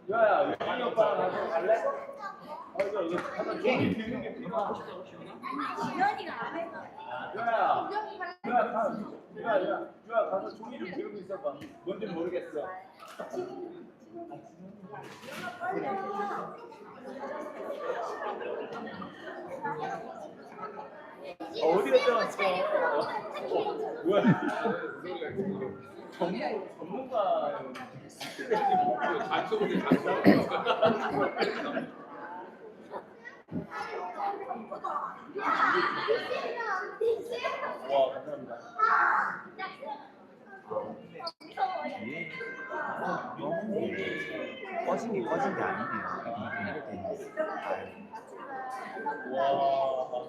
유아야, 유진이 오빠랑 나서 갈래? 이거 한번 종이 비우는 게 필요하고. 유아야, 유아 가서 종이 좀 비우고 있어봐. 뭔지 모르겠어. 어디에 떠났어? 뭐야? 전문가. 단속을 와, 감사합니다. 꺼진 게 아니네요. 와.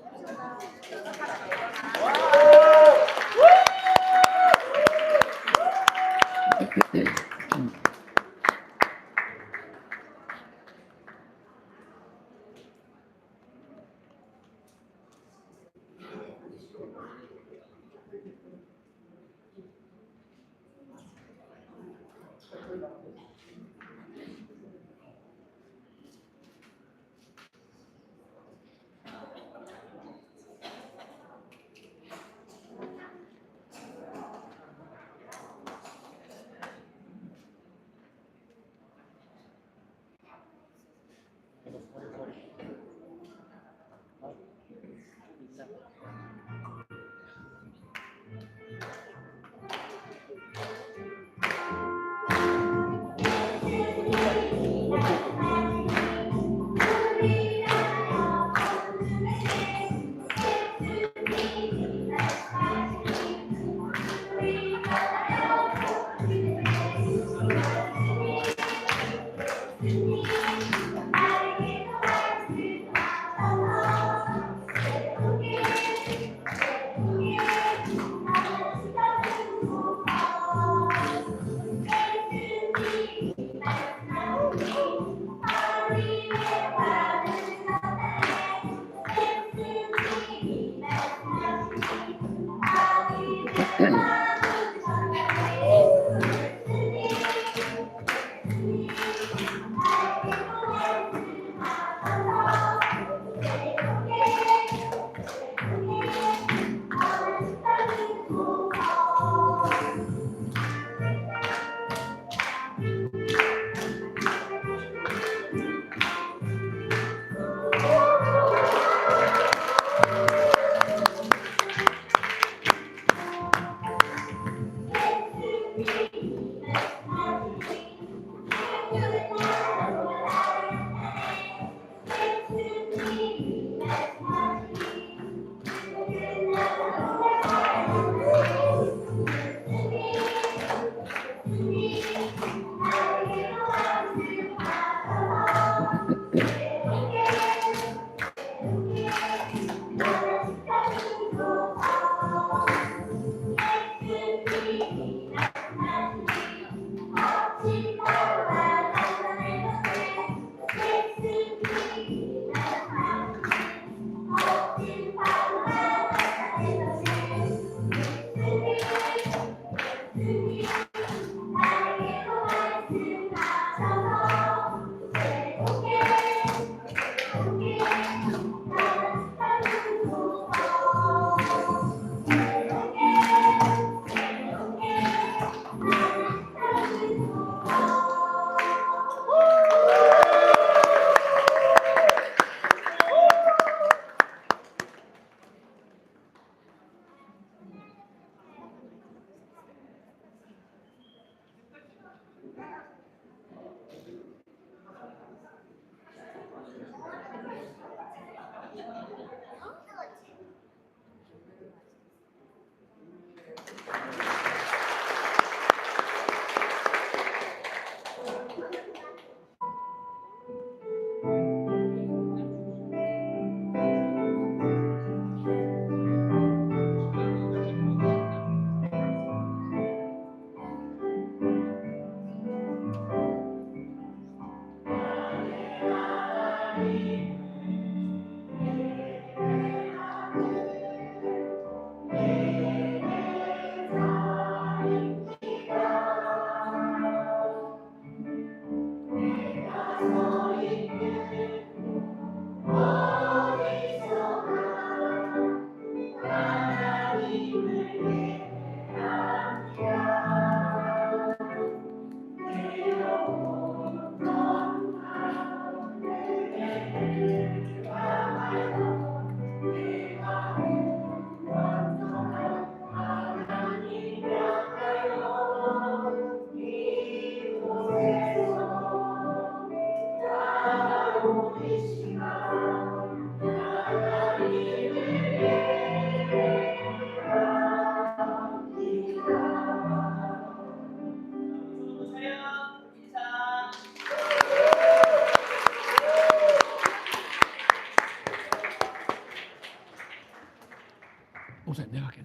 목사님 내가 할게.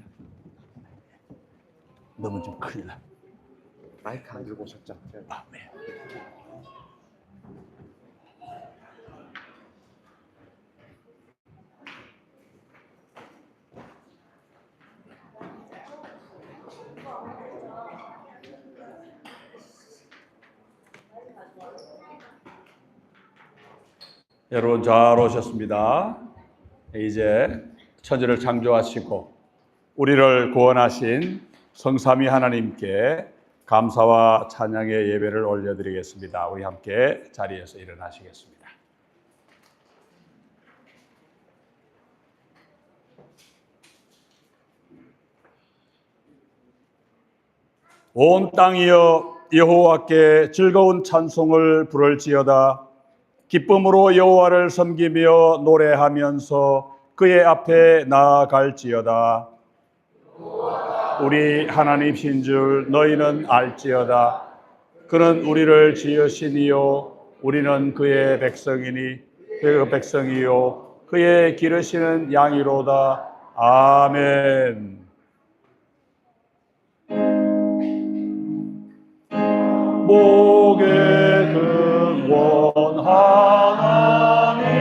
너무 좀 큰일 나. 마이크 안 들고 오셨죠? 아, 네. 여러분 잘 오셨습니다. 이제 천지를 창조하시고 우리를 구원하신 성삼위 하나님께 감사와 찬양의 예배를 올려드리겠습니다. 우리 함께 자리에서 일어나시겠습니다. 온 땅이여 여호와께 즐거운 찬송을 부를지어다. 기쁨으로 여호와를 섬기며 노래하면서 그의 앞에 나아갈지어다. 우리 하나님이신 줄 너희는 알지어다. 그는 우리를 지으시니요 우리는 그의 백성이니 그 백성이요 그의 기르시는 양이로다. 아멘. 목의 근원 하나님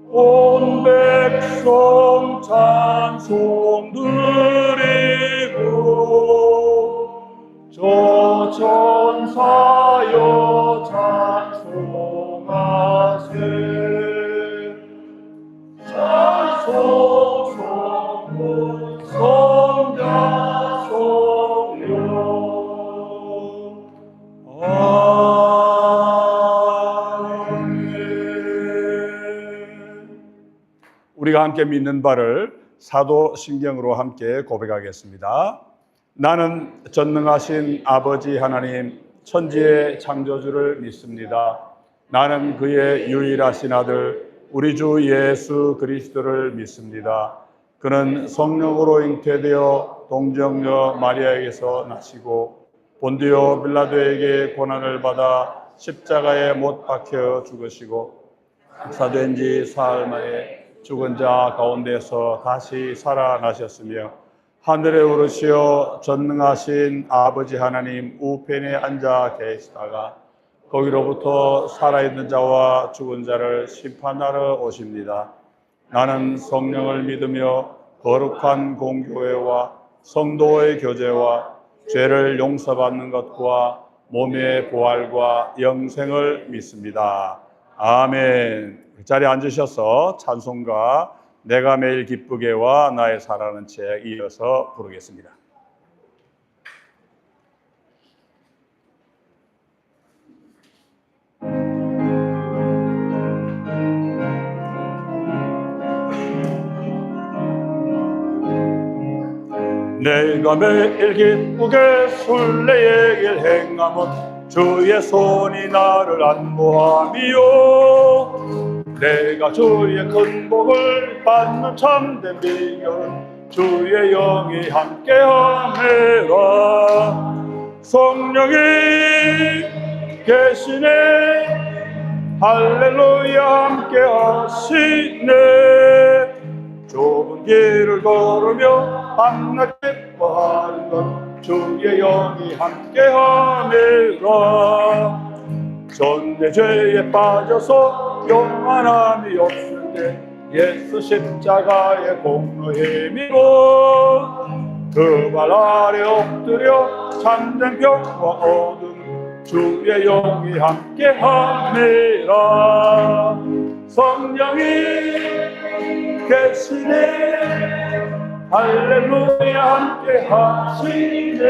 온 백성 찬송 드리고 저 천사여 찬송하세 찬송 성문 성자 성령 우리가 함께 믿는 바를 사도신경으로 함께 고백하겠습니다. 나는 전능하신 아버지 하나님 천지의 창조주를 믿습니다. 나는 그의 유일하신 아들 우리 주 예수 그리스도를 믿습니다. 그는 성령으로 잉태되어 동정녀 마리아에게서 나시고 본디오 빌라도에게 고난을 받아 십자가에 못 박혀 죽으시고 사된 지 사흘 만에 죽은 자 가운데서 다시 살아나셨으며 하늘에 오르시어 전능하신 아버지 하나님 우편에 앉아 계시다가 거기로부터 살아있는 자와 죽은 자를 심판하러 오십니다. 나는 성령을 믿으며 거룩한 공교회와 성도의 교제와 죄를 용서받는 것과 몸의 부활과 영생을 믿습니다. 아멘. 그 자리에 앉으셔서 찬송가 내가 매일 기쁘게와 나의 사랑하는 채 이어서 부르겠습니다. 내가 매일 기쁘게 순례의 길 행함은 주의 손이 나를 안보함이요 내가 주의 큰 복을 받는 참된 비결은 주의 영이 함께함이라. 성령이 계시네 할렐루야 함께하시네. 좁은 길을 걸으며 밤낮 기뻐하는 것 주의 영이 함께함이라. 전대 죄에 빠져서 영원함이 없을 때 예수 십자가의 공로 힘입어 그 발 아래 엎드려 참된 병과 어둠 주의 영이 함께함이라. 성령이 계시네 할렐루야 함께하시네.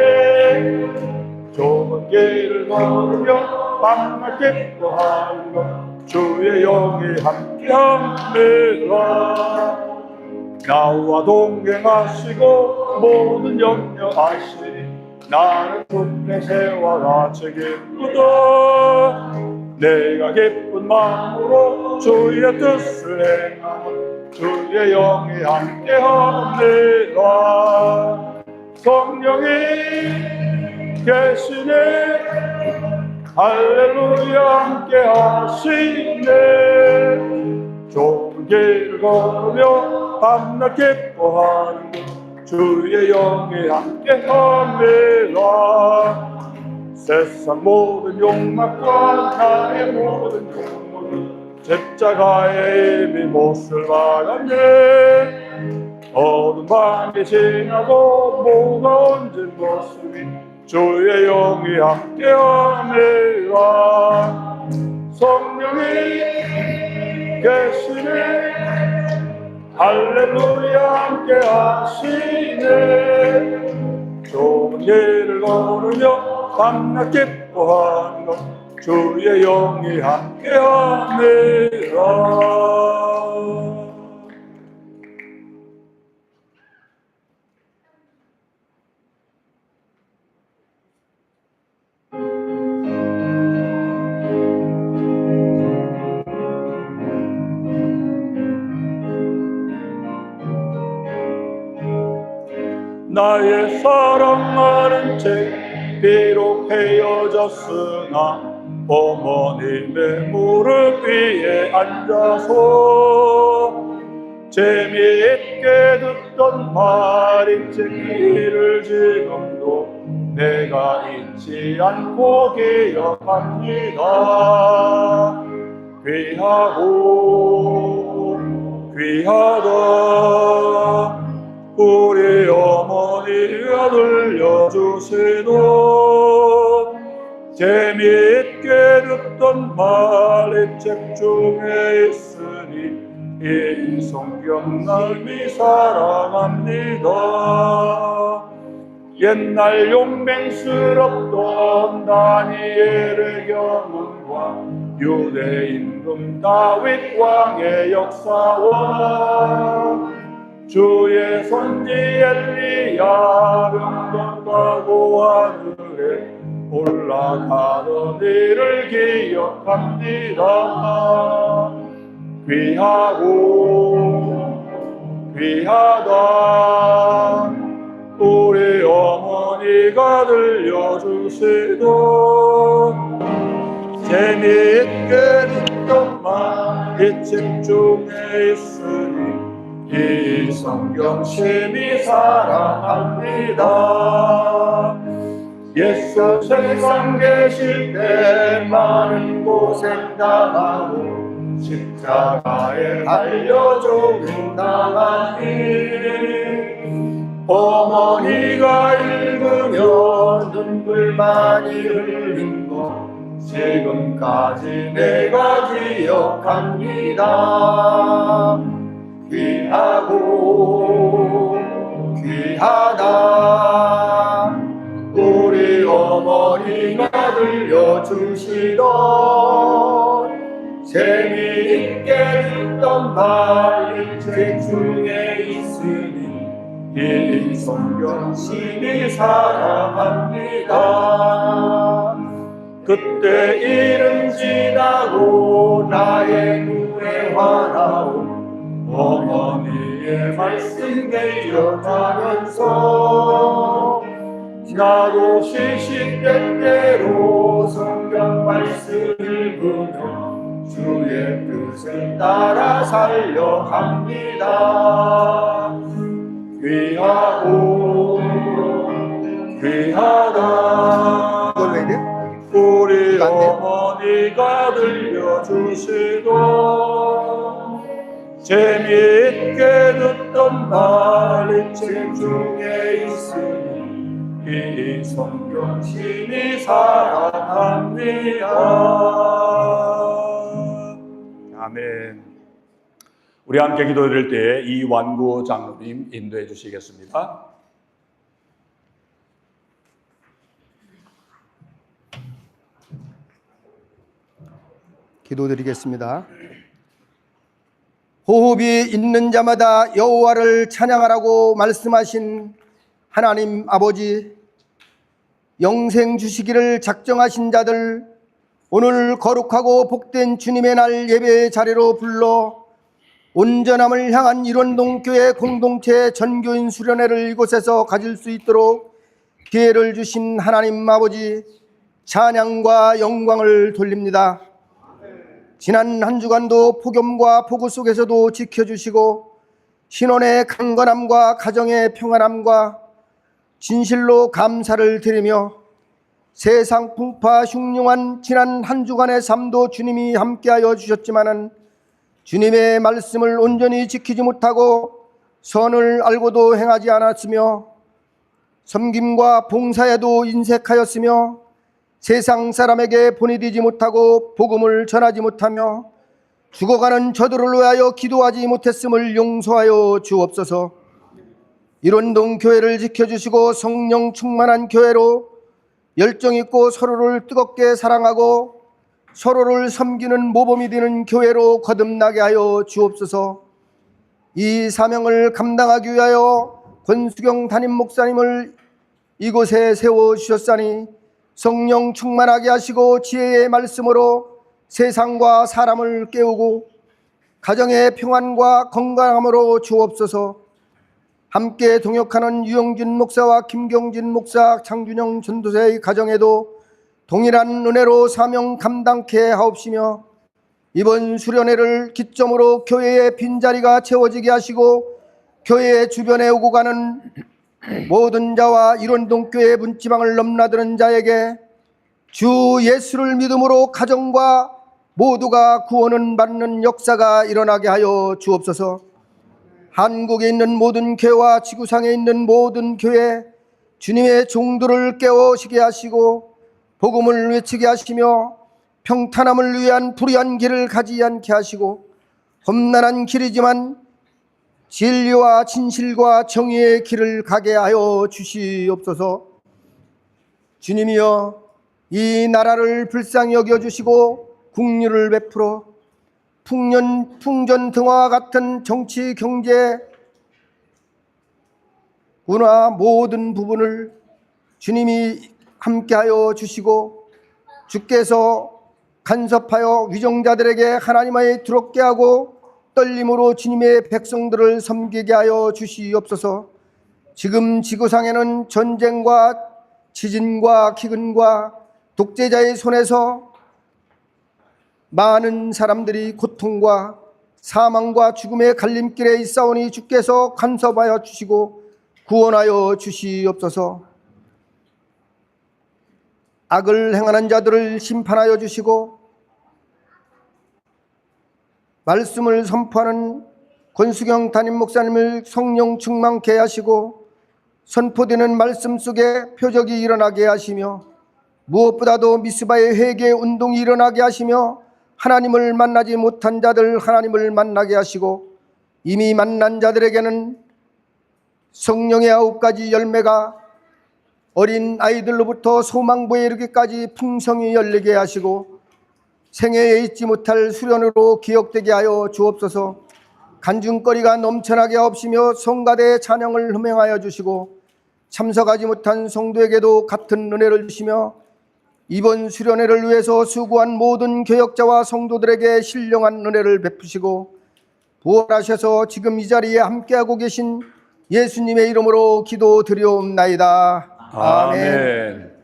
좁은 길을 걸으며 밤낮 기뻐하는 것 주의 영이 함께함이라. 나와 동행하시고 모든 염려 아시니 나는 숲의 새와 같이 기쁘다. 내가 기쁜 마음으로 주의 뜻을 행하면 주의 영이 함께함이라. 성령이 계시네 할렐루야 함께하시네. 좁은 길을 걸으며 밤낮 기뻐하는 것 주의 영에 함께함이라. 세상 모든 욕망과 나의 모든 욕망을 십자가에 이미 못을 박았네. 어두운 밤이 지나고 뭐가 언제 모습이 주의 영이 함께함이라. 성령이 계시네. 할렐루야 함께하시네. 좋은 일을 거르며 밤낮 기뻐하는 것 주의 영이 함께함이라. 나의 사랑하는 책 비록 헤어졌으나 어머님의 무릎 위에 앉아서 재미있게 듣던 말인 책 이를 지금도 내가 잊지 않고 기억합니다. 귀하고 귀하다 우리 어머니가 들려주시던 재미있게 듣던 말이 책 중에 있으니 이 성경 날미 사랑합니다. 옛날 용맹스럽던 다니엘의 경험과 유대 임금 다윗 왕의 역사와 주의 선지 엘리야 병건하고 하늘에 올라가던 일을 기억합니다. 귀하고 귀하다 우리 어머니가 들려주시던 재미있게 듣던 말이 책 중에 있으니 이 성경 심히 사랑합니다. 예수 세상 계실 때 많은 고생 당하고 십자가에 달려 죽음당하니 어머니가 읽으며 눈물 많이 흘린 것 지금까지 내가 기억합니다. 귀하고 귀하다 우리 어머니가 들려주시던 재미있게 듣던 말이 책 중에 있으니 이 성경 심히 사랑합니다. 그때 일은 지나고 나의 눈에 환하오 어머니의 말씀 기억하면서 나도 시시때때로 성경 말씀 읽으며 주의 뜻을 따라 살려 합니다. 귀하고 귀하다 우리 어머니가 들려주시던 재미있게 듣던 말이 책 중에 있으니 이 성경 심히 사랑합니다. 아멘. 우리 함께 기도드릴 때에 이완구 장로님 인도해 주시겠습니다. 기도드리겠습니다. 호흡이 있는 자마다 여호와를 찬양하라고 말씀하신 하나님 아버지, 영생 주시기를 작정하신 자들 오늘 거룩하고 복된 주님의 날 예배 자리로 불러 온전함을 향한 일원동교회 공동체 전교인 수련회를 이곳에서 가질 수 있도록 기회를 주신 하나님 아버지, 찬양과 영광을 돌립니다. 지난 한 주간도 폭염과 폭우 속에서도 지켜주시고 신혼의 강건함과 가정의 평안함과 진실로 감사를 드리며 세상 풍파 흉흉한 지난 한 주간의 삶도 주님이 함께하여 주셨지만은 주님의 말씀을 온전히 지키지 못하고 선을 알고도 행하지 않았으며 섬김과 봉사에도 인색하였으며 세상 사람에게 본이 못하고 복음을 전하지 못하며 죽어가는 저들을 위하여 기도하지 못했음을 용서하여 주옵소서. 일원동 교회를 지켜주시고 성령 충만한 교회로 열정있고 서로를 뜨겁게 사랑하고 서로를 섬기는 모범이 되는 교회로 거듭나게 하여 주옵소서. 이 사명을 감당하기 위하여 권수경 담임 목사님을 이곳에 세워주셨사니 성령 충만하게 하시고 지혜의 말씀으로 세상과 사람을 깨우고 가정의 평안과 건강함으로 주옵소서. 함께 동역하는 유영진 목사와 김경진 목사, 장준영 전도사의 가정에도 동일한 은혜로 사명 감당케 하옵시며 이번 수련회를 기점으로 교회의 빈자리가 채워지게 하시고 교회 주변에 오고 가는 모든 자와 일원동교회 문지방을 넘나드는 자에게 주 예수를 믿음으로 가정과 모두가 구원을 받는 역사가 일어나게 하여 주옵소서. 한국에 있는 모든 교회와 지구상에 있는 모든 교회 주님의 종들을 깨우시게 하시고 복음을 외치게 하시며 평탄함을 위한 불의한 길을 가지 않게 하시고 험난한 길이지만 진리와 진실과 정의의 길을 가게 하여 주시옵소서. 주님이여, 이 나라를 불쌍히 여겨주시고 국률을 베풀어 풍전등화와 같은 정치, 경제, 문화 모든 부분을 주님이 함께하여 주시고 주께서 간섭하여 위정자들에게 하나님의 두렵게 하고 떨림으로 주님의 백성들을 섬기게 하여 주시옵소서. 지금 지구상에는 전쟁과 지진과 기근과 독재자의 손에서 많은 사람들이 고통과 사망과 죽음의 갈림길에 있사오니 주께서 간섭하여 주시고 구원하여 주시옵소서. 악을 행하는 자들을 심판하여 주시고 말씀을 선포하는 권수경 담임 목사님을 성령 충만케 하시고 선포되는 말씀 속에 표적이 일어나게 하시며 무엇보다도 미스바의 회개 운동이 일어나게 하시며 하나님을 만나지 못한 자들 하나님을 만나게 하시고 이미 만난 자들에게는 성령의 9가지 열매가 어린 아이들로부터 소망부에 이르기까지 풍성히 열리게 하시고 생애에 잊지 못할 수련으로 기억되게 하여 주옵소서. 간증거리가 넘쳐나게 하옵시며 성가대 찬양을 흠행하여 주시고 참석하지 못한 성도에게도 같은 은혜를 주시며 이번 수련회를 위해서 수고한 모든 교역자와 성도들에게 신령한 은혜를 베푸시고 부활하셔서 지금 이 자리에 함께하고 계신 예수님의 이름으로 기도드리옵나이다. 아멘.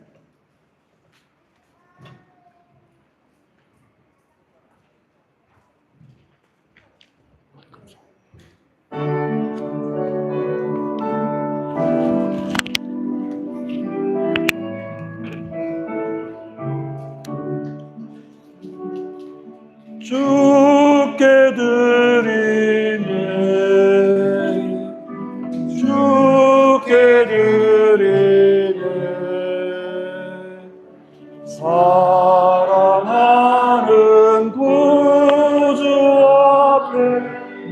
주께 드리네, 주께 드리네. 사랑하는 구주 앞에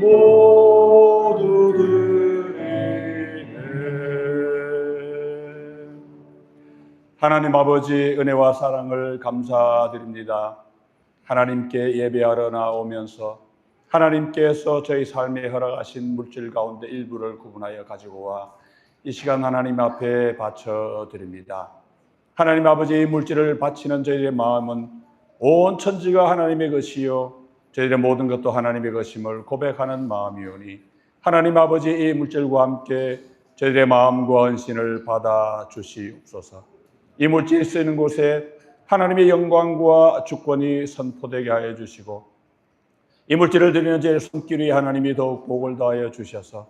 모두 드리네. 하나님 아버지 은혜와 사랑을 감사드립니다. 하나님께 예배하러 나오면서 하나님께서 저희 삶에 허락하신 물질 가운데 일부를 구분하여 가지고 와 이 시간 하나님 앞에 바쳐드립니다. 하나님 아버지, 이 물질을 바치는 저희의 마음은 온 천지가 하나님의 것이요 저희의 모든 것도 하나님의 것임을 고백하는 마음이오니 하나님 아버지, 이 물질과 함께 저희의 마음과 헌신을 받아 주시옵소서. 이 물질이 쓰이는 곳에 하나님의 영광과 주권이 선포되게 하여 주시고 이 물질을 드리는 제 손길이 하나님이 더욱 복을 더하여 주셔서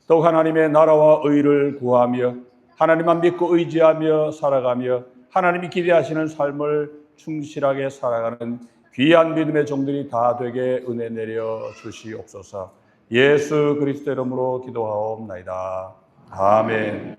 더욱 하나님의 나라와 의를 구하며 하나님만 믿고 의지하며 살아가며 하나님이 기대하시는 삶을 충실하게 살아가는 귀한 믿음의 종들이 다 되게 은혜 내려 주시옵소서. 예수 그리스도 이름으로 기도하옵나이다. 아멘.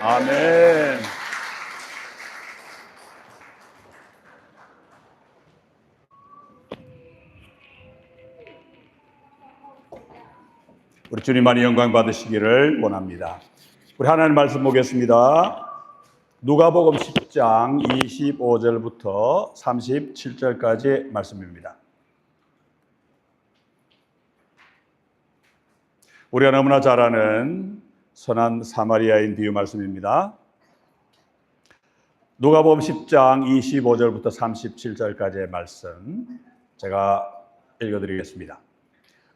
아멘. 우리 주님만이 영광 받으시기를 원합니다. 우리 하나님 말씀 보겠습니다. 누가복음 10장 25절부터 37절까지 말씀입니다. 우리가 너무나 잘 아는 선한 사마리아인 비유 말씀입니다. 누가복음 10장 25절부터 37절까지의 말씀 제가 읽어드리겠습니다.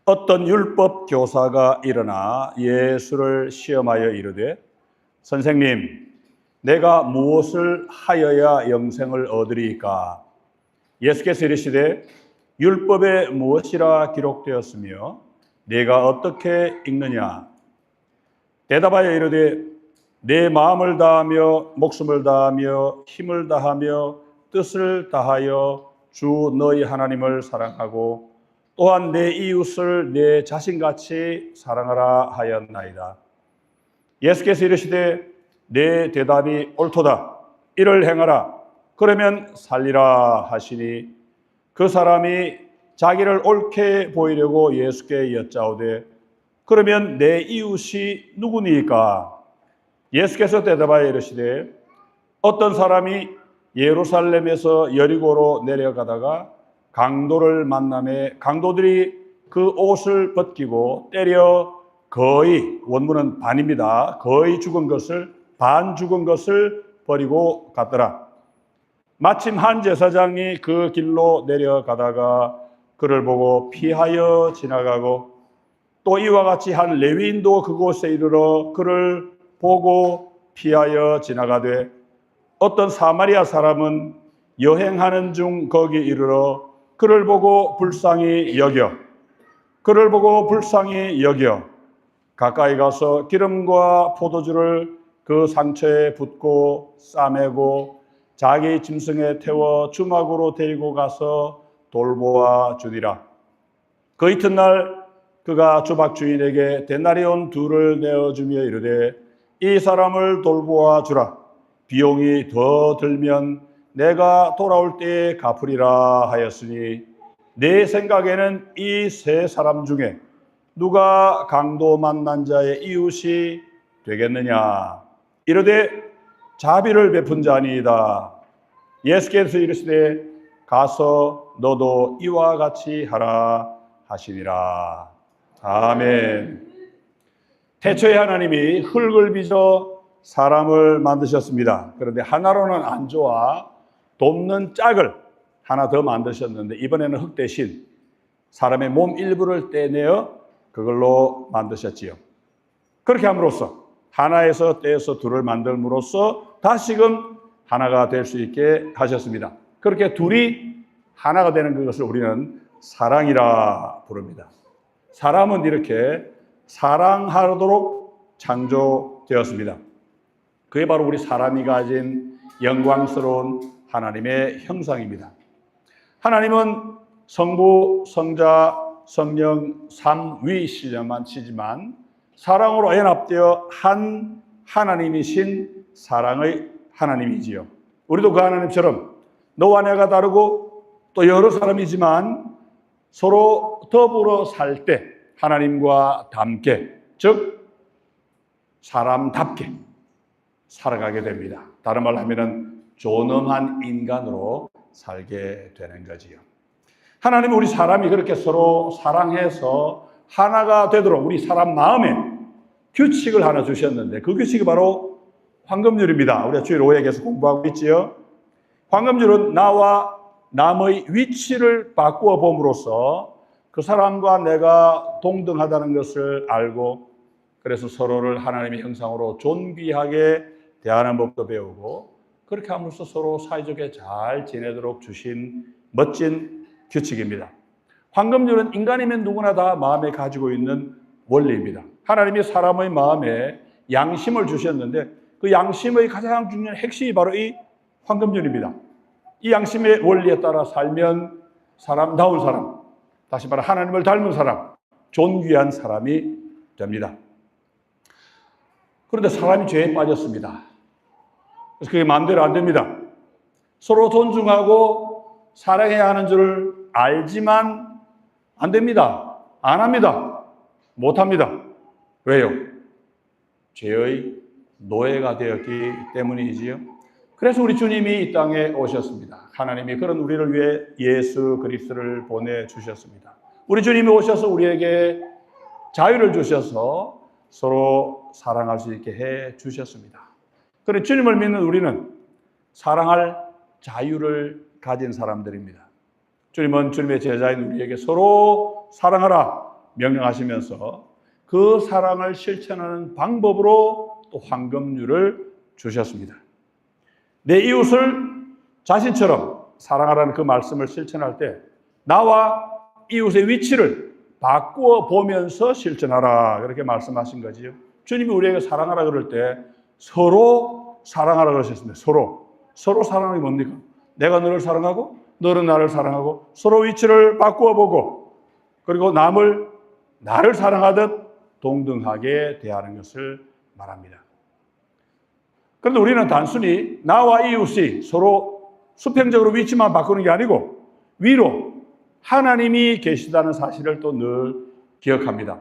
어떤 율법 교사가 일어나 예수를 시험하여 이르되 선생님, 내가 무엇을 하여야 영생을 얻으리이까? 예수께서 이르시되 율법에 무엇이라 기록되었으며 내가 어떻게 읽느냐? 대답하여 이르되 내 마음을 다하며 목숨을 다하며 힘을 다하며 뜻을 다하여 주 너희 하나님을 사랑하고 또한 내 이웃을 내 자신같이 사랑하라 하였나이다. 예수께서 이르시되 내 대답이 옳도다. 이를 행하라. 그러면 살리라 하시니 그 사람이 자기를 옳게 보이려고 예수께 여짜오되 그러면 내 이웃이 누구니까? 예수께서 대답하여 이르시되 어떤 사람이 예루살렘에서 여리고로 내려가다가 강도를 만나매 강도들이 그 옷을 벗기고 때려 거의, 원문은 반입니다, 거의 죽은 것을, 반 죽은 것을 버리고 갔더라. 마침 한 제사장이 그 길로 내려가다가 그를 보고 피하여 지나가고 또 이와 같이 한 레위인도 그곳에 이르러 그를 보고 피하여 지나가되 어떤 사마리아 사람은 여행하는 중 거기 이르러 그를 보고 불쌍히 여겨 가까이 가서 기름과 포도주를 그 상처에 붓고 싸매고 자기 짐승에 태워 주막으로 데리고 가서 돌보아 주니라. 그 이튿날 그가 주막 주인에게 데나리온 2를 내어주며 이르되 이 사람을 돌보아 주라. 비용이 더 들면 내가 돌아올 때에 갚으리라 하였으니 내 생각에는 이 3사람 중에 누가 강도 만난 자의 이웃이 되겠느냐? 이르되 자비를 베푼 자니이다. 예수께서 이르시되 가서 너도 이와 같이 하라 하시니라. 아멘. 태초에 하나님이 흙을 빚어 사람을 만드셨습니다. 그런데 하나로는 안 좋아 돕는 짝을 하나 더 만드셨는데 이번에는 흙 대신 사람의 몸 일부를 떼내어 그걸로 만드셨지요. 그렇게 함으로써 하나에서 떼어서 2를 만들므로써 다시금 하나가 될 수 있게 하셨습니다. 그렇게 2이 하나가 되는 그것을 우리는 사랑이라 부릅니다. 사람은 이렇게 사랑하도록 창조되었습니다. 그게 바로 우리 사람이 가진 영광스러운 하나님의 형상입니다. 하나님은 성부, 성자, 성령 삼위시만 치지만 사랑으로 연합되어 한 하나님이신 사랑의 하나님이지요. 우리도 그 하나님처럼 너와 내가 다르고 또 여러 사람이지만 서로 더불어 살 때 하나님과 닮게, 즉 사람답게 살아가게 됩니다. 다른 말로 하면은 존엄한 인간으로 살게 되는 거지요. 하나님은 우리 사람이 그렇게 서로 사랑해서 하나가 되도록 우리 사람 마음에 규칙을 하나 주셨는데 그 규칙이 바로 황금률입니다. 우리가 주일 5회에서 공부하고 있지요. 황금률은 나와 남의 위치를 바꾸어 봄으로써 그 사람과 내가 동등하다는 것을 알고 그래서 서로를 하나님의 형상으로 존귀하게 대하는 법도 배우고 그렇게 함으로써 서로 사이좋게 잘 지내도록 주신 멋진 규칙입니다. 황금률은 인간이면 누구나 다 마음에 가지고 있는 원리입니다. 하나님이 사람의 마음에 양심을 주셨는데 그 양심의 가장 중요한 핵심이 바로 이 황금률입니다. 이 양심의 원리에 따라 살면 사람다운 사람, 다시 말해 하나님을 닮은 사람, 존귀한 사람이 됩니다. 그런데 사람이 죄에 빠졌습니다. 그래서 그게 마음대로 안 됩니다. 서로 존중하고 사랑해야 하는 줄을 알지만 안 됩니다. 안 합니다. 못 합니다. 왜요? 죄의 노예가 되었기 때문이지요. 그래서 우리 주님이 이 땅에 오셨습니다. 하나님이 그런 우리를 위해 예수 그리스도를 보내주셨습니다. 우리 주님이 오셔서 우리에게 자유를 주셔서 서로 사랑할 수 있게 해 주셨습니다. 그런데 주님을 믿는 우리는 사랑할 자유를 가진 사람들입니다. 주님은 주님의 제자인 우리에게 서로 사랑하라 명령하시면서 그 사랑을 실천하는 방법으로 또 황금률을 주셨습니다. 내 이웃을 자신처럼 사랑하라는 그 말씀을 실천할 때 나와 이웃의 위치를 바꾸어 보면서 실천하라 그렇게 말씀하신 거지요. 주님이 우리에게 사랑하라 그럴 때 서로 사랑하라 그러셨습니다. 서로 사랑이 뭡니까? 내가 너를 사랑하고 너는 나를 사랑하고 서로 위치를 바꾸어 보고 그리고 남을 나를 사랑하듯 동등하게 대하는 것을 말합니다. 그런데 우리는 단순히 나와 이웃이 서로 수평적으로 위치만 바꾸는 게 아니고 위로 하나님이 계시다는 사실을 또 늘 기억합니다.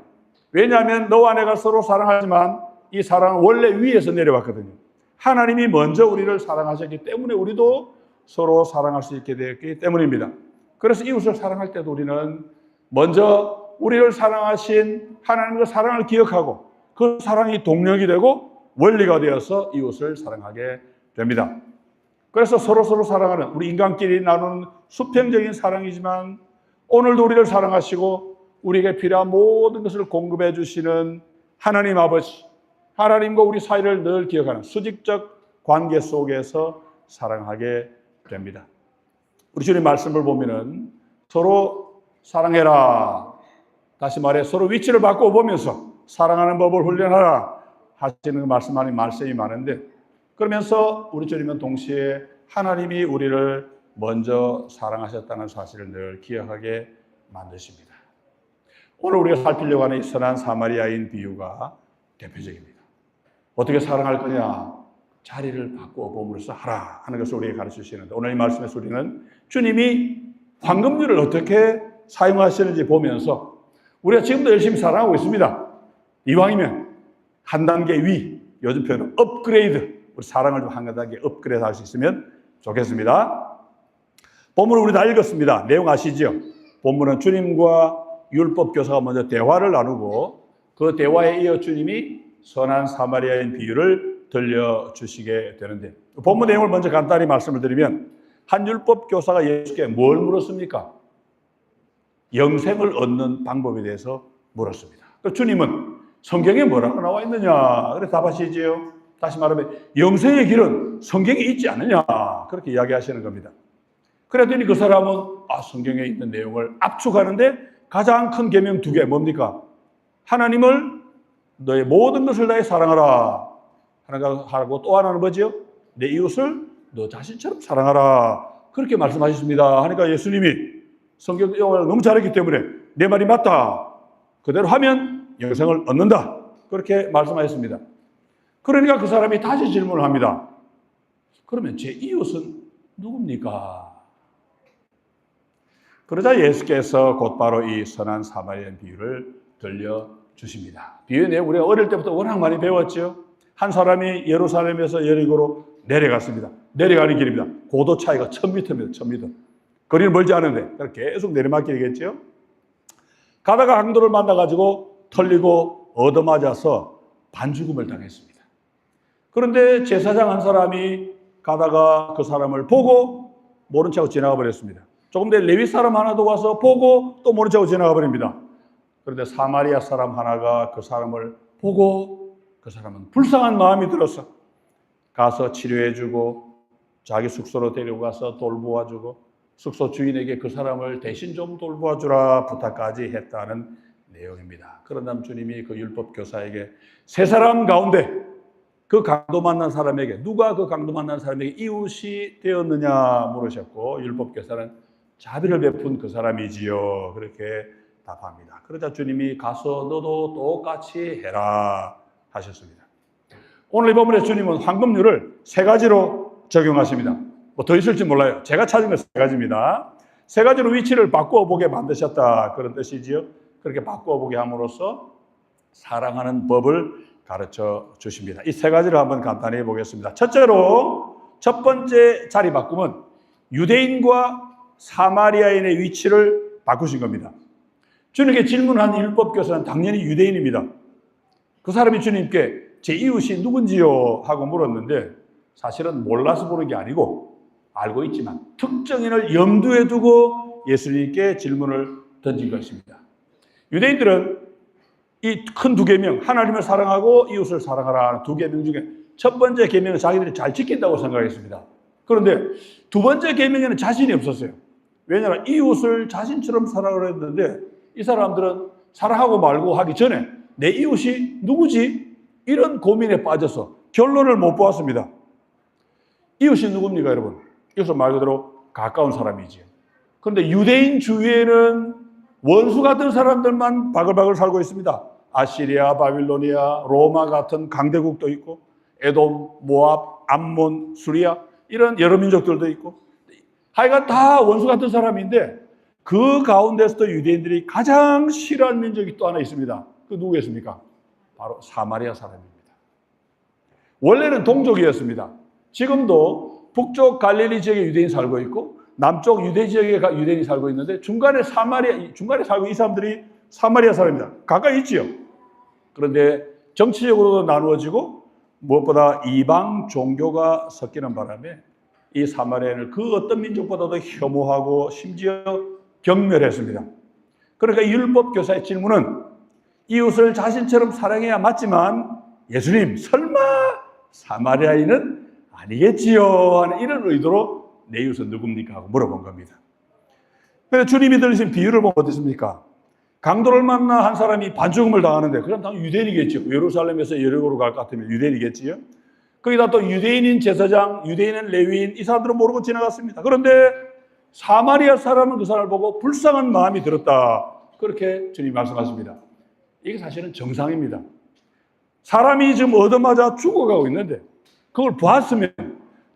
왜냐하면 너와 내가 서로 사랑하지만 이 사랑은 원래 위에서 내려왔거든요. 하나님이 먼저 우리를 사랑하셨기 때문에 우리도 서로 사랑할 수 있게 되었기 때문입니다. 그래서 이웃을 사랑할 때도 우리는 먼저 우리를 사랑하신 하나님의 사랑을 기억하고 그 사랑이 동력이 되고 원리가 되어서 이웃을 사랑하게 됩니다. 그래서 서로 사랑하는 우리 인간끼리 나누는 수평적인 사랑이지만 오늘도 우리를 사랑하시고 우리에게 필요한 모든 것을 공급해 주시는 하나님 아버지, 하나님과 우리 사이를 늘 기억하는 수직적 관계 속에서 사랑하게 됩니다. 우리 주님 말씀을 보면은 서로 사랑해라. 다시 말해 서로 위치를 바꾸어 보면서 사랑하는 법을 훈련하라 하시는 말씀이 많은데 그러면서 우리 주님은 동시에 하나님이 우리를 먼저 사랑하셨다는 사실을 늘 기억하게 만드십니다. 오늘 우리가 살피려고 하는 이 선한 사마리아인 비유가 대표적입니다. 어떻게 사랑할 거냐? 자리를 바꾸어 봄으로써 하라 하는 것을 우리에게 가르치시는데 오늘 이 말씀에서 우리는 주님이 황금률을 어떻게 사용하시는지 보면서 우리가 지금도 열심히 사랑하고 있습니다. 이왕이면 한 단계 위, 요즘 표현은 업그레이드, 우리 사랑을 좀 한 단계 업그레이드 할 수 있으면 좋겠습니다. 본문을 우리 다 읽었습니다. 내용 아시죠? 본문은 주님과 율법 교사가 먼저 대화를 나누고 그 대화에 이어 주님이 선한 사마리아인 비유를 들려주시게 되는데 본문 내용을 먼저 간단히 말씀을 드리면 한 율법 교사가 예수께 뭘 물었습니까? 영생을 얻는 방법에 대해서 물었습니다. 주님은 성경에 뭐라고 나와 있느냐? 그래서 답하시지요. 다시 말하면 영생의 길은 성경에 있지 않느냐? 그렇게 이야기하시는 겁니다. 그랬더니 그 사람은 성경에 있는 내용을 압축하는데 가장 큰 계명 두 개 뭡니까? 하나님을 너의 모든 것을 다해 사랑하라 하고 또 하나는 뭐지요? 내 이웃을 너 자신처럼 사랑하라 그렇게 말씀하셨습니다. 하니까 예수님이 성경 영어를 너무 잘했기 때문에 내 말이 맞다. 그대로 하면 영생을 얻는다. 그렇게 말씀하셨습니다. 그러니까 그 사람이 다시 질문을 합니다. 그러면 제 이웃은 누굽니까? 그러자 예수께서 곧바로 이 선한 사마리아인 비유를 들려주십니다. 비유의 내용 우리가 어릴 때부터 워낙 많이 배웠죠. 한 사람이 예루살렘에서 여리고로 내려갔습니다. 내려가는 길입니다. 고도 차이가 1000m입니다. 1000m. 거리는 멀지 않은데 계속 내리막길이겠죠. 가다가 강도를 만나가지고 털리고 얻어맞아서 반죽음을 당했습니다. 그런데 제사장 한 사람이 가다가 그 사람을 보고 모른 척하고 지나가 버렸습니다. 조금 뒤에 레위 사람 하나도 와서 보고 또 모른 척하고 지나가 버립니다. 그런데 사마리아 사람 하나가 그 사람을 보고 그 사람은 불쌍한 마음이 들어서 가서 치료해주고 자기 숙소로 데려가서 돌보아주고 숙소 주인에게 그 사람을 대신 좀 돌보아주라 부탁까지 했다는 내용입니다. 그런 다음 주님이 그 율법 교사에게 세 사람 가운데 그 강도 만난 사람에게 누가 그 강도 만난 사람에게 이웃이 되었느냐 물으셨고 율법 교사는 자비를 베푼 그 사람이지요. 그렇게 답합니다. 그러자 주님이 가서 너도 똑같이 해라 하셨습니다. 오늘 이 본문에 주님은 황금률을 세 가지로 적용하십니다. 뭐 더 있을지 몰라요. 제가 찾은 건 세 가지입니다. 세 가지로 위치를 바꾸어 보게 만드셨다 그런 뜻이지요. 그렇게 바꾸어 보게 함으로써 사랑하는 법을 가르쳐 주십니다. 이 세 가지를 한번 간단히 보겠습니다. 첫째로 첫 번째 자리 바꿈은 유대인과 사마리아인의 위치를 바꾸신 겁니다. 주님께 질문한 율법교사는 당연히 유대인입니다. 그 사람이 주님께 제 이웃이 누군지요? 하고 물었는데 사실은 몰라서 보는 게 아니고 알고 있지만 특정인을 염두에 두고 예수님께 질문을 던진 것입니다. 유대인들은 이 큰 두 계명, 하나님을 사랑하고 이웃을 사랑하라 두 계명 중에 첫 번째 계명은 자기들이 잘 지킨다고 생각했습니다. 그런데 두 번째 계명에는 자신이 없었어요. 왜냐하면 이웃을 자신처럼 사랑을 했는데 이 사람들은 사랑하고 말고 하기 전에 내 이웃이 누구지? 이런 고민에 빠져서 결론을 못 보았습니다. 이웃이 누굽니까, 여러분? 이웃은 말 그대로 가까운 사람이지요. 그런데 유대인 주위에는 원수 같은 사람들만 바글바글 살고 있습니다. 아시리아, 바빌로니아, 로마 같은 강대국도 있고 에돔, 모압, 암몬, 수리아 이런 여러 민족들도 있고 하여간 다 원수 같은 사람인데 그 가운데서도 유대인들이 가장 싫어하는 민족이 또 하나 있습니다. 그 누구였습니까? 바로 사마리아 사람입니다. 원래는 동족이었습니다. 지금도 북쪽 갈릴리 지역에 유대인이 살고 있고 남쪽 유대 지역에 유대인이 살고 있는데 중간에 살고 이 사람들이 사마리아 사람입니다. 가까이 있지요. 그런데 정치적으로도 나누어지고 무엇보다 이방 종교가 섞이는 바람에 이 사마리아인을 그 어떤 민족보다도 혐오하고 심지어 경멸했습니다. 그러니까 율법 교사의 질문은 이웃을 자신처럼 사랑해야 맞지만 예수님 설마 사마리아인은 아니겠지요 하는 이런 의도로 내 이웃은 누굽니까 하고 물어본 겁니다. 그래서 주님이 들으신 비유를 보면 어떻습니까? 강도를 만나 한 사람이 반죽음을 당하는데 그럼 당연히 유대인이겠죠. 예루살렘에서 여리고로 갈 것 같으면 유대인이겠지요. 거기다 또 유대인인 제사장, 유대인인 레위인 이 사람들은 모르고 지나갔습니다. 그런데 사마리아 사람은 그 사람을 보고 불쌍한 마음이 들었다. 그렇게 주님이 말씀하십니다. 이게 사실은 정상입니다. 사람이 지금 얻어맞아 죽어가고 있는데 그걸 보았으면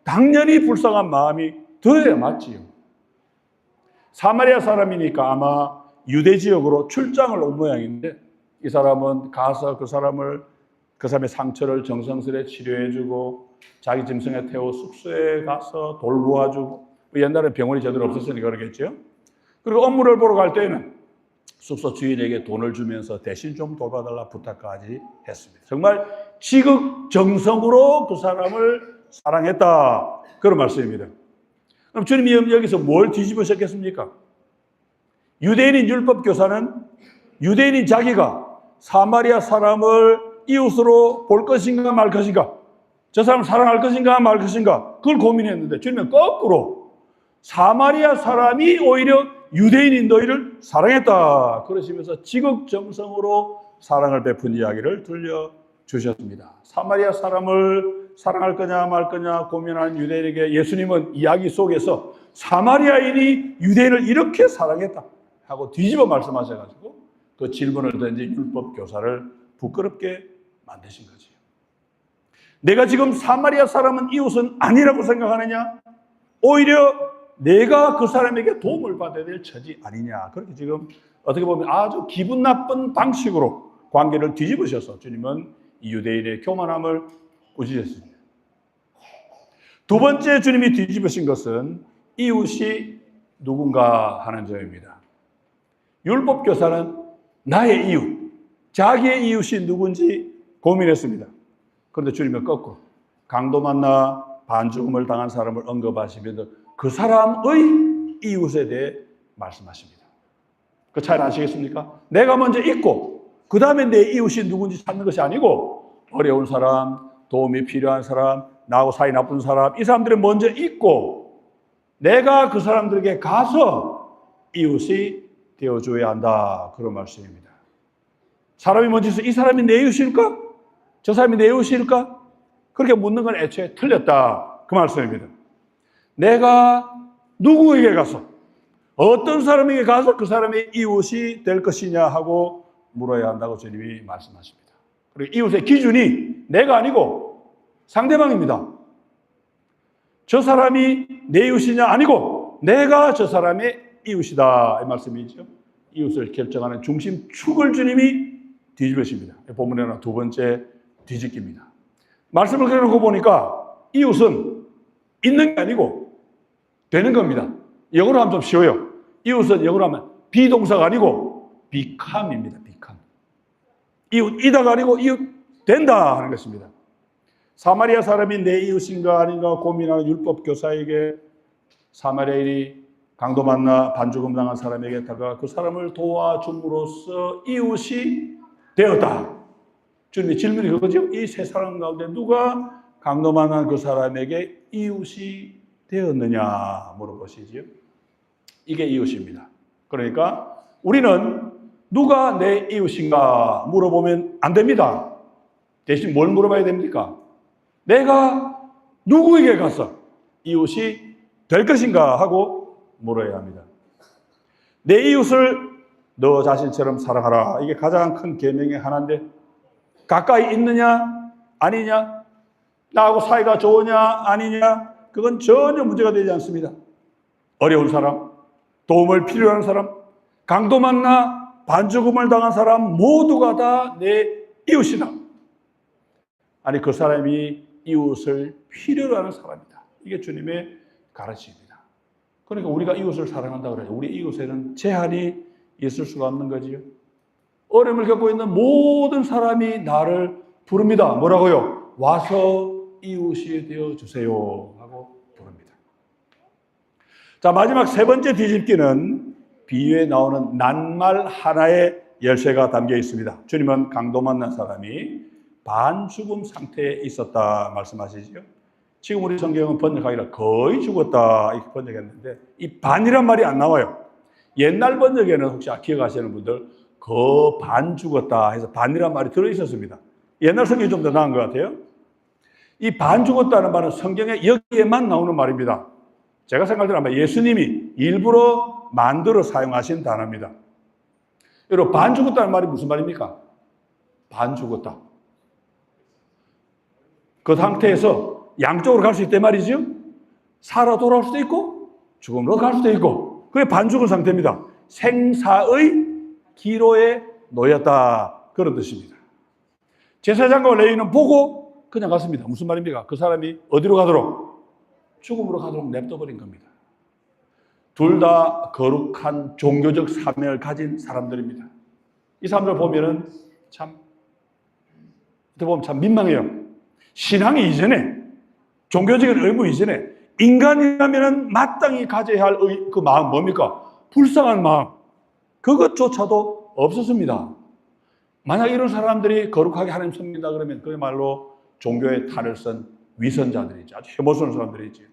당연히 불쌍한 마음이 들어야 맞지요. 사마리아 사람이니까 아마 유대 지역으로 출장을 온 모양인데 이 사람은 가서 그 사람의 상처를 정성스레 치료해주고 자기 짐승에 태워 숙소에 가서 돌보아주고 옛날에 병원이 제대로 없었으니까 그러겠죠. 그리고 업무를 보러 갈 때에는 숙소 주인에게 돈을 주면서 대신 좀 돌봐달라 부탁까지 했습니다. 정말 지극정성으로 그 사람을 사랑했다. 그런 말씀입니다. 그럼 주님이 여기서 뭘 뒤집으셨겠습니까? 유대인인 율법 교사는 유대인인 자기가 사마리아 사람을 이웃으로 볼 것인가 말 것인가, 저 사람을 사랑할 것인가 말 것인가, 그걸 고민했는데 주님은 거꾸로 사마리아 사람이 오히려 유대인인 너희를 사랑했다 그러시면서 지극정성으로 사랑을 베푼 이야기를 들려주셨습니다. 사마리아 사람을 사랑할 거냐 말 거냐 고민하는 유대인에게 예수님은 이야기 속에서 사마리아인이 유대인을 이렇게 사랑했다 하고 뒤집어 말씀하셔가지고 그 질문을 던진 율법 교사를 부끄럽게 만드신 거지요. 내가 지금 사마리아 사람은 이웃은 아니라고 생각하느냐? 오히려 내가 그 사람에게 도움을 받아야 될 처지 아니냐? 그렇게 지금 어떻게 보면 아주 기분 나쁜 방식으로 관계를 뒤집으셔서 주님은 이 유대인의 교만함을 꾸짖으셨습니다. 두 번째 주님이 뒤집으신 것은 이웃이 누군가 하는 점입니다. 율법 교사는 나의 이웃, 자기의 이웃이 누군지 고민했습니다. 그런데 주님은 거꾸로 강도 만나 반죽음을 당한 사람을 언급하시면서 그 사람의 이웃에 대해 말씀하십니다. 그 차이를 아시겠습니까? 내가 먼저 있고 그 다음에 내 이웃이 누군지 찾는 것이 아니고 어려운 사람, 도움이 필요한 사람, 나하고 사이 나쁜 사람, 이 사람들이 먼저 있고 내가 그 사람들에게 가서 이웃이 되어줘야 한다. 그런 말씀입니다. 사람이 먼저 있어 이 사람이 내 이웃일까? 저 사람이 내 이웃일까? 그렇게 묻는 건 애초에 틀렸다. 그 말씀입니다. 내가 누구에게 가서 어떤 사람에게 가서 그 사람의 이웃이 될 것이냐 하고 물어야 한다고 주님이 말씀하십니다. 그리고 이웃의 기준이 내가 아니고 상대방입니다. 저 사람이 내 이웃이냐 아니고 내가 저 사람의 이웃이다. 이 말씀이죠. 이웃을 결정하는 중심축을 주님이 뒤집으십니다. 본문에는 두 번째 뒤집기입니다. 말씀을 그려놓고 보니까 이웃은 있는 게 아니고 되는 겁니다. 영어로 하면 좀 쉬워요. 이웃은 영어로 하면 비동사가 아니고 become입니다. become. 이웃이다가 아니고 이웃 된다 하는 것입니다. 사마리아 사람이 내 이웃인가 아닌가 고민하는 율법 교사에게 사마리아인이 강도 만나 반죽음 당한 사람에게 다가가 그 사람을 도와줌으로써 이웃이 되었다. 주님의 질문이 그거죠. 이 세 사람 가운데 누가 강도 만난 그 사람에게 이웃이 되었느냐 물어보시죠. 이게 이웃입니다. 그러니까 우리는 누가 내 이웃인가 물어보면 안 됩니다. 대신 뭘 물어봐야 됩니까? 내가 누구에게 가서 이웃이 될 것인가 하고 물어야 합니다. 내 이웃을 너 자신처럼 사랑하라. 이게 가장 큰 계명의 하나인데 가까이 있느냐 아니냐, 나하고 사이가 좋으냐 아니냐, 그건 전혀 문제가 되지 않습니다. 어려운 사람, 도움을 필요한 사람, 강도 만나 반죽음을 당한 사람 모두가 다 내 이웃이다. 아니 그 사람이 이웃을 필요로 하는 사람이다. 이게 주님의 가르침입니다. 그러니까 우리가 이웃을 사랑한다 그래요. 우리 이웃에는 제한이 있을 수가 없는 거지요. 어려움을 겪고 있는 모든 사람이 나를 부릅니다. 뭐라고요? 와서 이웃이 되어 주세요 하고 부릅니다. 자, 마지막 세 번째 뒤집기는 비유에 나오는 낱말 하나의 열쇠가 담겨 있습니다. 주님은 강도 만난 사람이 반죽음 상태에 있었다 말씀하시죠. 지금 우리 성경은 번역하기라 거의 죽었다 이렇게 번역했는데 이 반이란 말이 안 나와요. 옛날 번역에는 혹시 기억하시는 분들 반 죽었다 해서 반이란 말이 들어있었습니다. 옛날 성경이 좀 더 나은 것 같아요. 이 반 죽었다는 말은 성경에 여기에만 나오는 말입니다. 제가 생각할 때는 아마 예수님이 일부러 만들어 사용하신 단어입니다. 여러분, 반 죽었다는 말이 무슨 말입니까? 반 죽었다. 그 상태에서 양쪽으로 갈 수 있단 말이죠. 살아 돌아올 수도 있고 죽음으로 갈 수도 있고 그게 반 죽은 상태입니다. 생사의 기로에 놓였다 그런 뜻입니다. 제사장과 레위인은 보고 그냥 갔습니다. 무슨 말입니까? 그 사람이 어디로 가도록? 죽음으로 가도록 냅둬버린 겁니다. 둘 다 거룩한 종교적 사명을 가진 사람들입니다. 이 사람들 보면은 참 민망해요. 신앙이 이전에, 종교적인 의무 이전에 인간이라면 마땅히 가져야 할 그 마음 뭡니까? 불쌍한 마음. 그것조차도 없었습니다. 만약 이런 사람들이 거룩하게 하나님 섬긴다 그러면 그야말로 종교의 탈을 쓴 위선자들이지, 아주 혐오스러운 사람들이지.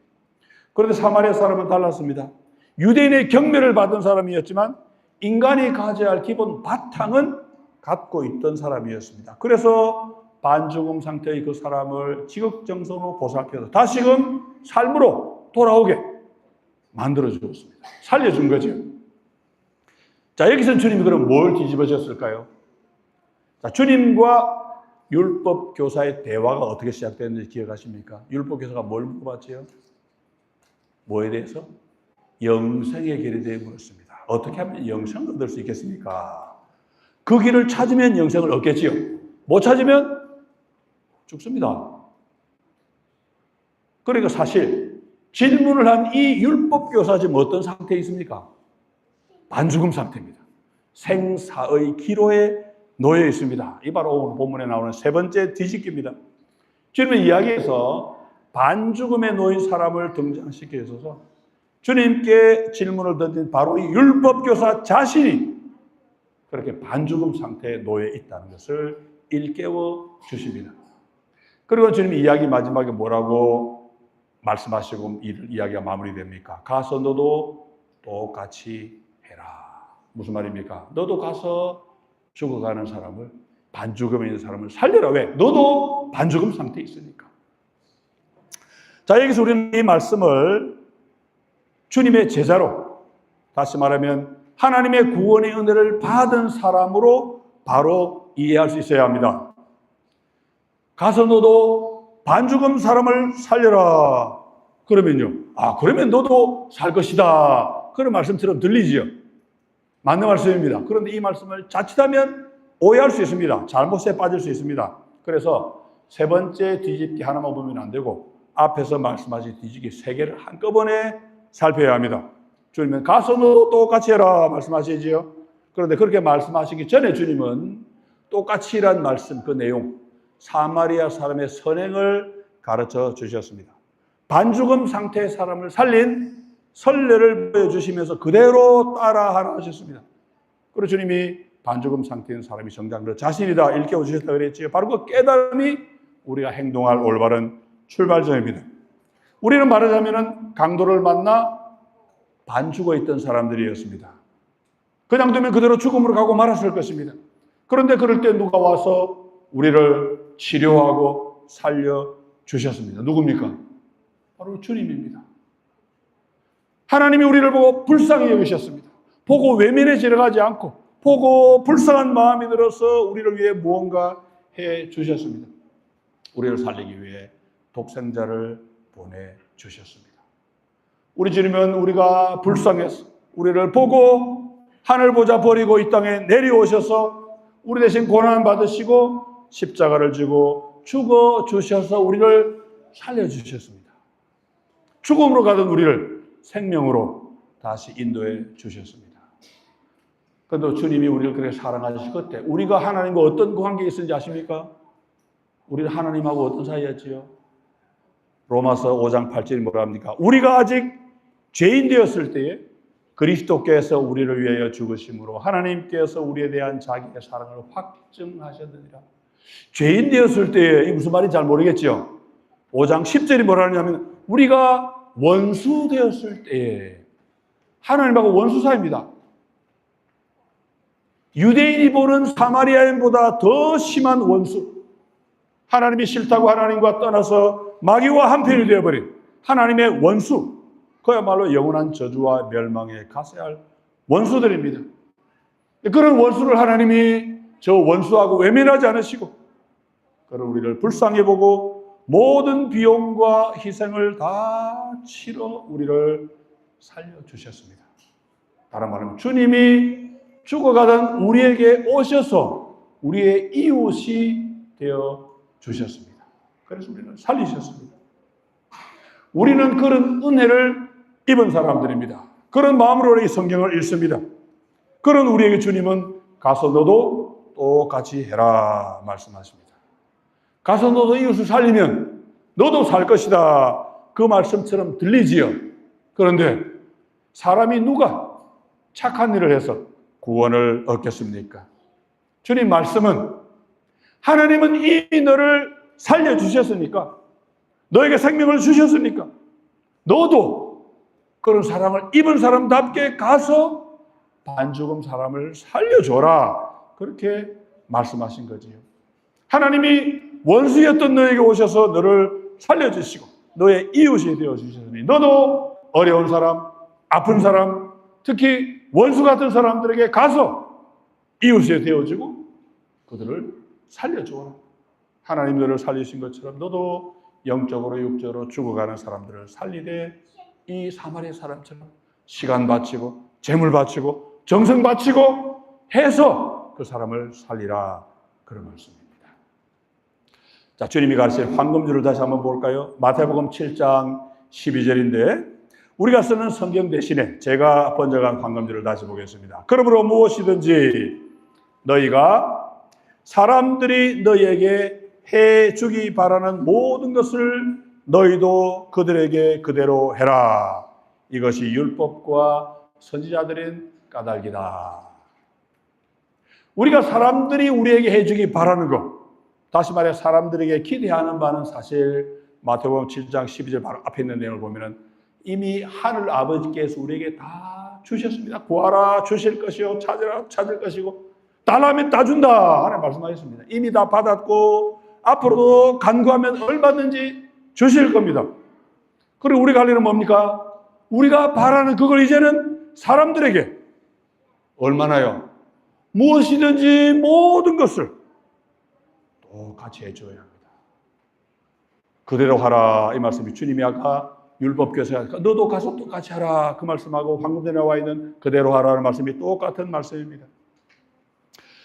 그런데 사마리아 사람은 달랐습니다. 유대인의 경멸을 받은 사람이었지만 인간이 가져야 할 기본 바탕은 갖고 있던 사람이었습니다. 그래서 반죽음 상태의 그 사람을 지극정성으로 보살펴서 다시금 삶으로 돌아오게 만들어 주었습니다. 살려준 거죠. 자, 여기서 주님이 그럼 뭘 뒤집어졌을까요? 자, 주님과 율법 교사의 대화가 어떻게 시작됐는지 기억하십니까? 율법 교사가 뭘 물어봤지요? 뭐에 대해서? 영생의 길에 대해 물었습니다. 어떻게 하면 영생을 얻을 수 있겠습니까? 그 길을 찾으면 영생을 얻겠지요. 못 찾으면 죽습니다. 그러니까 사실 질문을 한 이 율법 교사 지금 어떤 상태에 있습니까? 반죽음 상태입니다. 생사의 기로에 놓여 있습니다. 이 바로 오늘 본문에 나오는 세 번째 뒤집기입니다. 주님의 이야기에서 반죽음에 놓인 사람을 등장시켜 주셔서 주님께 질문을 던진 바로 이 율법교사 자신이 그렇게 반죽음 상태에 놓여 있다는 것을 일깨워 주십니다. 그리고 주님이 이야기 마지막에 뭐라고 말씀하시고 이 이야기가 마무리됩니까? 가서 너도 똑같이 해라. 무슨 말입니까? 너도 가서 죽어가는 사람을, 반죽음에 있는 사람을 살려라. 왜? 너도 반죽음 상태에 있으니까. 자, 여기서 우리는 이 말씀을 주님의 제자로, 다시 말하면 하나님의 구원의 은혜를 받은 사람으로 바로 이해할 수 있어야 합니다. 가서 너도 반죽음 사람을 살려라. 그러면요. 그러면 너도 살 것이다. 그런 말씀처럼 들리지요. 맞는 말씀입니다. 그런데 이 말씀을 자칫하면 오해할 수 있습니다. 잘못에 빠질 수 있습니다. 그래서 세 번째 뒤집기 하나만 보면 안 되고 앞에서 말씀하신 뒤집기 세 개를 한꺼번에 살펴야 합니다. 주님은 가서 너도 똑같이 해라 말씀하시지요. 그런데 그렇게 말씀하시기 전에 주님은 똑같이란 말씀 그 내용, 사마리아 사람의 선행을 가르쳐 주셨습니다. 반죽음 상태의 사람을 살린 선례를 보여주시면서 그대로 따라하라 하셨습니다. 그리고 주님이 반죽음 상태인 사람이 정작 너 자신이다 일깨워 주셨다 그랬지요. 바로 그 깨달음이 우리가 행동할 올바른 출발점입니다. 우리는 말하자면 강도를 만나 반죽어 있던 사람들이었습니다. 그냥 두면 그대로 죽음으로 가고 말았을 것입니다. 그런데 그럴 때 누가 와서 우리를 치료하고 살려주셨습니다. 누굽니까? 바로 주님입니다. 하나님이 우리를 보고 불쌍히 여기셨습니다. 보고 외면에 가지 않고 보고 불쌍한 마음이 들어서 우리를 위해 무언가 해주셨습니다. 우리를 살리기 위해 독생자를 보내주셨습니다. 우리 주님은 우리가 불쌍해서 우리를 보고 하늘 보자 버리고 이 땅에 내려오셔서 우리 대신 고난 받으시고 십자가를 지고 죽어 주셔서 우리를 살려주셨습니다. 죽음으로 가던 우리를 생명으로 다시 인도해 주셨습니다. 그런데 주님이 우리를 그렇게 사랑하실 그때 우리가 하나님과 어떤 관계에 있는지 아십니까? 우리는 하나님하고 어떤 사이였지요? 로마서 5장 8절이 뭐라 합니까? 우리가 아직 죄인 되었을 때에 그리스도께서 우리를 위하여 죽으심으로 하나님께서 우리에 대한 자기의 사랑을 확증하셨느니라. 죄인 되었을 때에 이 무슨 말인지 잘 모르겠죠? 5장 10절이 뭐라 하냐면 우리가 원수 되었을 때에 하나님하고 원수 사이입니다. 유대인이 보는 사마리아인보다 더 심한 원수. 하나님이 싫다고 하나님과 떠나서 마귀와 한편이 되어버린 하나님의 원수. 그야말로 영원한 저주와 멸망에 가세할 원수들입니다. 그런 원수를 하나님이 저 원수하고 외면하지 않으시고 그런 우리를 불쌍히 보고 모든 비용과 희생을 다 치러 우리를 살려주셨습니다. 다른 말하면 주님이 죽어가던 우리에게 오셔서 우리의 이웃이 되어 주셨습니다. 그래서 우리를 살리셨습니다. 우리는 그런 은혜를 입은 사람들입니다. 그런 마음으로 이 성경을 읽습니다. 그런 우리에게 주님은 가서 너도 똑같이 해라 말씀하십니다. 가서 너도 이웃을 살리면 너도 살 것이다. 그 말씀처럼 들리지요. 그런데 사람이 누가 착한 일을 해서 구원을 얻겠습니까? 주님 말씀은 하나님은 이미 너를 살려주셨으니까 너에게 생명을 주셨으니까 너도 그런 사랑을 입은 사람답게 가서 반죽음 사람을 살려줘라. 그렇게 말씀하신 거지요. 하나님이 원수였던 너에게 오셔서 너를 살려주시고 너의 이웃이 되어주셨으니 너도 어려운 사람, 아픈 사람, 특히 원수 같은 사람들에게 가서 이웃이 되어주고 그들을 살려줘라. 하나님 너를 살리신 것처럼 너도 영적으로 육적으로 죽어가는 사람들을 살리되 이 사마리아 사람처럼 시간 바치고 재물 바치고 정성 바치고 해서 그 사람을 살리라. 그런 말씀입니다. 자, 주님이 가르친 황금줄을 다시 한번 볼까요? 마태복음 7장 12절인데 우리가 쓰는 성경 대신에 제가 번역한 황금줄을 다시 보겠습니다. 그러므로 무엇이든지 너희가 사람들이 너희에게 해주기 바라는 모든 것을 너희도 그들에게 그대로 해라. 이것이 율법과 선지자들인 까닭이다. 우리가 사람들이 우리에게 해주기 바라는 것, 다시 말해 사람들에게 기대하는 바는 사실 마태복음 7장 12절 바로 앞에 있는 내용을 보면 이미 하늘 아버지께서 우리에게 다 주셨습니다. 구하라 주실 것이요 찾으라 찾을 것이고 달라면 다 준다 하는 말씀하셨습니다. 이미 다 받았고 앞으로도 간구하면 얼마든지 주실 겁니다. 그리고 우리가 할 일은 뭡니까? 우리가 바라는 그걸 이제는 사람들에게 얼마나요? 무엇이든지 모든 것을 똑같이 해줘야 합니다. 그대로 하라 이 말씀이 주님이 아까 율법교사가 너도 가서 똑같이 하라 그 말씀하고 황금전에 나와 있는 그대로 하라는 말씀이 똑같은 말씀입니다.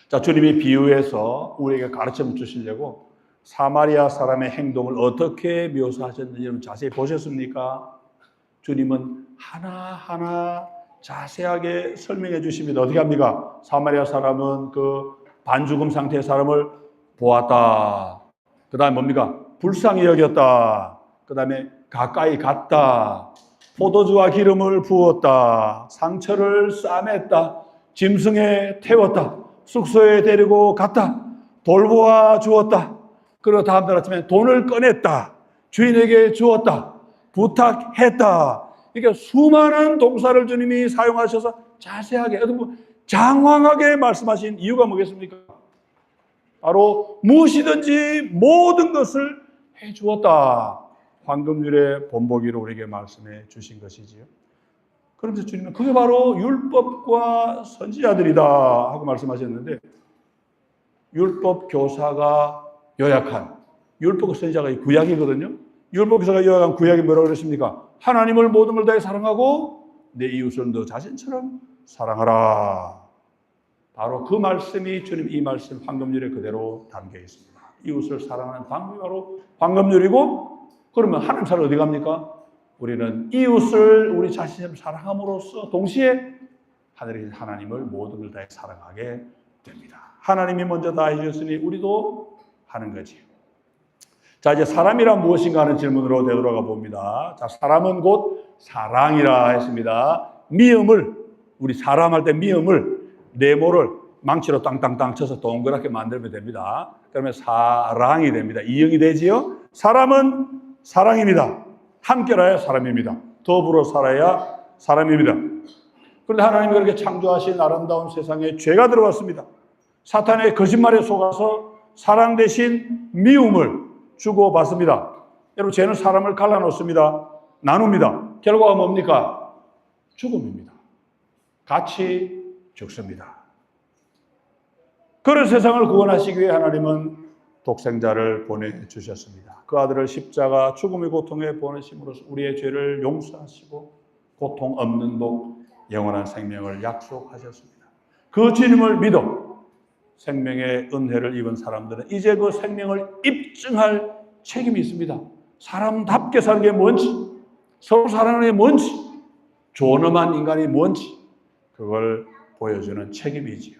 자, 주님이 비유해서 우리에게 가르쳐 주시려고 사마리아 사람의 행동을 어떻게 묘사하셨는지 여러분 자세히 보셨습니까? 주님은 하나하나 자세하게 설명해 주십니다. 어떻게 합니까? 사마리아 사람은 그 반죽음 상태의 사람을 보았다. 그 다음에 뭡니까? 불쌍히 여겼다. 그 다음에 가까이 갔다. 포도주와 기름을 부었다. 상처를 싸맸다. 짐승에 태웠다. 숙소에 데리고 갔다. 돌보아 주었다. 그리고 다음날 아침에 돈을 꺼냈다. 주인에게 주었다. 부탁했다. 이렇게 수많은 동사를 주님이 사용하셔서 자세하게, 장황하게 말씀하신 이유가 뭐겠습니까? 바로 무엇이든지 모든 것을 해 주었다. 황금률의 본보기로 우리에게 말씀해 주신 것이지요. 그러면서 주님은 그게 바로 율법과 선지자들이다 하고 말씀하셨는데, 율법 교사가 요약한, 율법 선지자가 구약이거든요. 율법 교사가 요약한 구약이 뭐라고 그랬습니까? 하나님을 모든 걸 다해 사랑하고 내 이웃을 너 자신처럼 사랑하라. 바로 그 말씀이 주님 이 말씀 황금률에 그대로 담겨 있습니다. 이웃을 사랑하는 방법이 바로 황금률이고, 그러면 하나님 사랑 어디 갑니까? 우리는 이웃을 우리 자신을 사랑함으로써 동시에 하늘의 하나님을 모든 걸 다해 사랑하게 됩니다. 하나님이 먼저 다 해주셨으니 우리도 하는 거지. 자, 이제 사람이란 무엇인가 하는 질문으로 되돌아가 봅니다. 자, 사람은 곧 사랑이라 했습니다. 미음을, 우리 사람 할 때 미음을, 네모를 망치로 땅땅땅 쳐서 동그랗게 만들면 됩니다. 그러면 사랑이 됩니다. 이응이 되지요? 사람은 사랑입니다. 함께라야 사람입니다. 더불어 살아야 사람입니다. 그런데 하나님이 그렇게 창조하신 아름다운 세상에 죄가 들어왔습니다. 사탄의 거짓말에 속아서 사랑 대신 미움을 주고받습니다. 여러분, 죄는 사람을 갈라놓습니다. 나눕니다. 결과가 뭡니까? 죽음입니다. 같이 죽습니다. 그런 세상을 구원하시기 위해 하나님은 독생자를 보내주셨습니다. 그 아들을 십자가 죽음의 고통에 보내심으로써 우리의 죄를 용서하시고 고통 없는 복, 영원한 생명을 약속하셨습니다. 그 주님을 믿어 생명의 은혜를 입은 사람들은 이제 그 생명을 입증할 책임이 있습니다. 사람답게 사는 게 뭔지, 서로 사랑하는 게 뭔지, 존엄한 인간이 뭔지, 그걸 보여주는 책임이지요.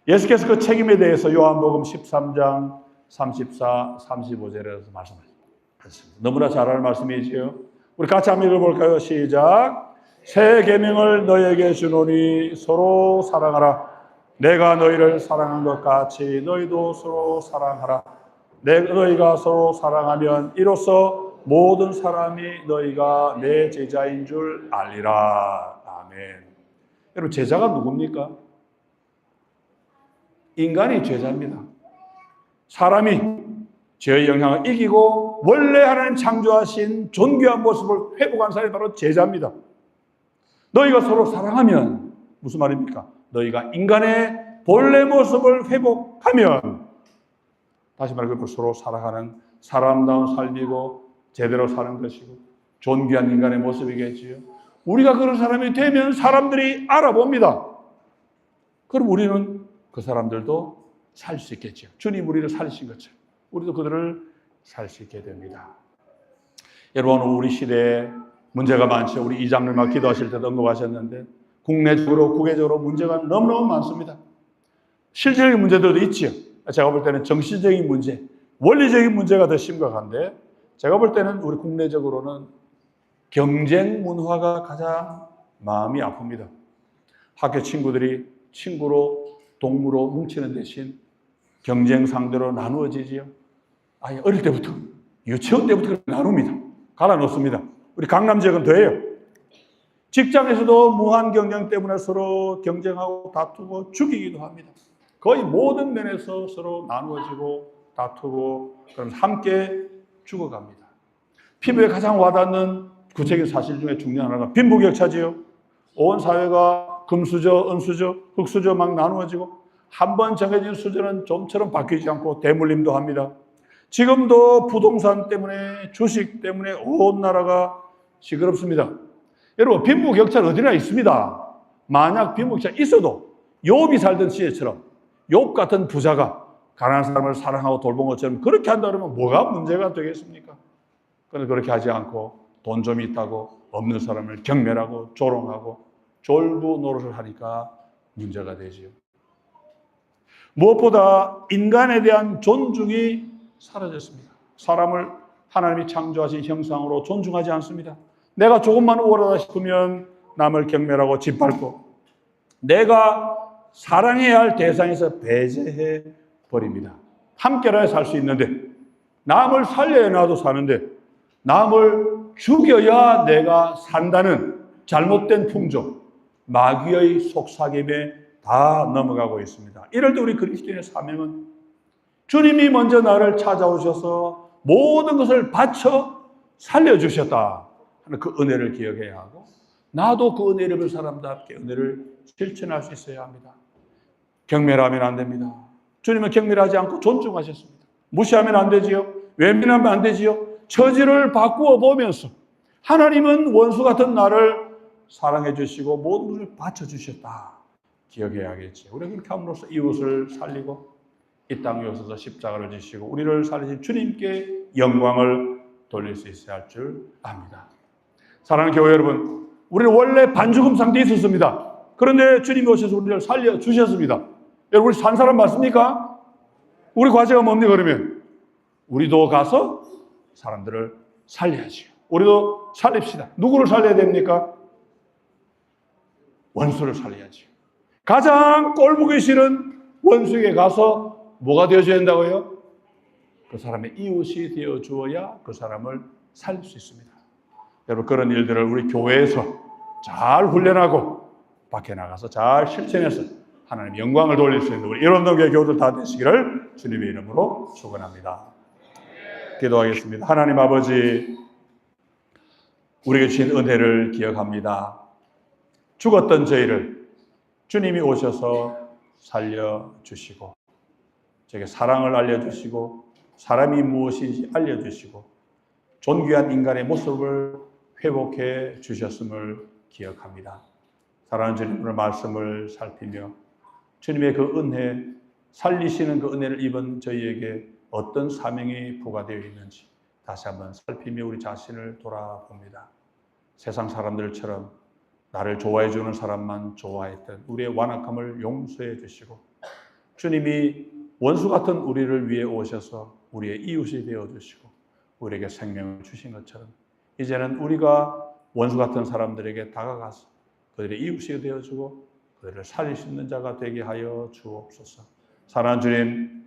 예수께서 그 책임에 대해서 요한복음 13장 34, 35절에서 말씀하셨습니다. 너무나 잘 아는 말씀이지요. 우리 같이 한번 읽어볼까요? 시작. 새 계명을 너에게 주노니 서로 사랑하라. 내가 너희를 사랑한 것 같이 너희도 서로 사랑하라. 너희가 서로 사랑하면 이로써 모든 사람이 너희가 내 제자인 줄 알리라. 아멘. 여러분, 제자가 누굽니까? 인간이 제자입니다. 사람이 죄의 영향을 이기고 원래 하나님 창조하신 존귀한 모습을 회복한 사람이 바로 제자입니다. 너희가 서로 사랑하면 무슨 말입니까? 너희가 인간의 본래 모습을 회복하면, 다시 말해서 서로 사랑하는 사람다운 삶이고 제대로 사는 것이고 존귀한 인간의 모습이겠지요. 우리가 그런 사람이 되면 사람들이 알아봅니다. 그럼 우리는 그 사람들도 살 수 있겠죠. 주님 우리를 살리신 것처럼 우리도 그들을 살 수 있게 됩니다. 여러분, 우리 시대에 문제가 많죠. 우리 이장님과 기도하실 때도 언급하셨는데 국내적으로 국외적으로 문제가 너무너무 많습니다. 실질적인 문제들도 있죠. 제가 볼 때는 정신적인 문제, 원리적인 문제가 더 심각한데, 제가 볼 때는 우리 국내적으로는 경쟁 문화가 가장 마음이 아픕니다. 학교 친구들이 친구로 동무로 뭉치는 대신 경쟁 상대로 나누어지지요. 아예 어릴 때부터, 유치원 때부터 나눕니다. 갈라놓습니다. 우리 강남 지역은 더해요. 직장에서도 무한 경쟁 때문에 서로 경쟁하고 다투고 죽이기도 합니다. 거의 모든 면에서 서로 나누어지고 다투고 그러면서 함께 죽어갑니다. 피부에 가장 와닿는 구체적인 사실 중에 중요한 하나가 빈부격차지요. 온 사회가 금수저, 은수저, 흙수저 막 나누어지고 한 번 정해진 수저는 좀처럼 바뀌지 않고 대물림도 합니다. 지금도 부동산 때문에, 주식 때문에 온 나라가 시끄럽습니다. 여러분, 빈부격차는 어디나 있습니다. 만약 빈부격차가 있어도 욥이 살던 시대처럼 욥 같은 부자가 가난한 사람을 사랑하고 돌본 것처럼 그렇게 한다 그러면 뭐가 문제가 되겠습니까? 그런데 그렇게 하지 않고 돈 좀 있다고 없는 사람을 경멸하고 조롱하고 졸부 노릇을 하니까 문제가 되지요. 무엇보다 인간에 대한 존중이 사라졌습니다. 사람을 하나님이 창조하신 형상으로 존중하지 않습니다. 내가 조금만 우월하다 싶으면 남을 경멸하고 짓밟고, 내가 사랑해야 할 대상에서 배제해 버립니다. 함께라야 살 수 있는데, 남을 살려야 나도 사는데, 남을 죽여야 내가 산다는 잘못된 풍조, 마귀의 속삭임에 다 넘어가고 있습니다. 이럴 때 우리 그리스도인의 사명은 주님이 먼저 나를 찾아오셔서 모든 것을 바쳐 살려주셨다 하는 그 은혜를 기억해야 하고, 나도 그 은혜를 입은 사람답게 은혜를 실천할 수 있어야 합니다. 경멸하면 안 됩니다. 주님은 경멸하지 않고 존중하셨습니다. 무시하면 안 되지요. 외면하면 안 되지요. 처지를 바꾸어 보면서 하나님은 원수 같은 나를 사랑해 주시고 모든 것을 바쳐주셨다 기억해야겠지. 우리가 그렇게 함으로써 이웃을 살리고 이 땅에 오셔서 십자가를 지시고 우리를 살리신 주님께 영광을 돌릴 수 있어야 할 줄 압니다. 사랑하는 교회 여러분, 우리는 원래 반죽음 상태에 있었습니다. 그런데 주님이 오셔서 우리를 살려주셨습니다. 여러분, 우리 산 사람 맞습니까? 우리 과제가 뭡니까 그러면? 우리도 가서 사람들을 살려야지요. 우리도 살립시다. 누구를 살려야 됩니까? 원수를 살려야지요. 가장 꼴보기 싫은 원수에게 가서 뭐가 되어줘야 된다고요? 그 사람의 이웃이 되어 주어야 그 사람을 살릴 수 있습니다. 여러분, 그런 일들을 우리 교회에서 잘 훈련하고 밖에 나가서 잘 실천해서 하나님 영광을 돌릴 수 있는 우리 이런동교회 교우들 다 되시기를 주님의 이름으로 축원합니다. 기도하겠습니다. 하나님 아버지, 우리에게 주신 은혜를 기억합니다. 죽었던 저희를 주님이 오셔서 살려주시고 저에게 사랑을 알려주시고 사람이 무엇인지 알려주시고 존귀한 인간의 모습을 회복해 주셨음을 기억합니다. 사랑하는 주님, 오늘 말씀을 살피며 주님의 그 은혜, 살리시는 그 은혜를 입은 저희에게 어떤 사명이 부과되어 있는지 다시 한번 살피며 우리 자신을 돌아봅니다. 세상 사람들처럼 나를 좋아해 주는 사람만 좋아했던 우리의 완악함을 용서해 주시고 주님이 원수 같은 우리를 위해 오셔서 우리의 이웃이 되어 주시고 우리에게 생명을 주신 것처럼 이제는 우리가 원수 같은 사람들에게 다가가서 그들의 이웃이 되어주고 그들을 살릴 수 있는 자가 되게 하여 주옵소서. 사랑하는 주님,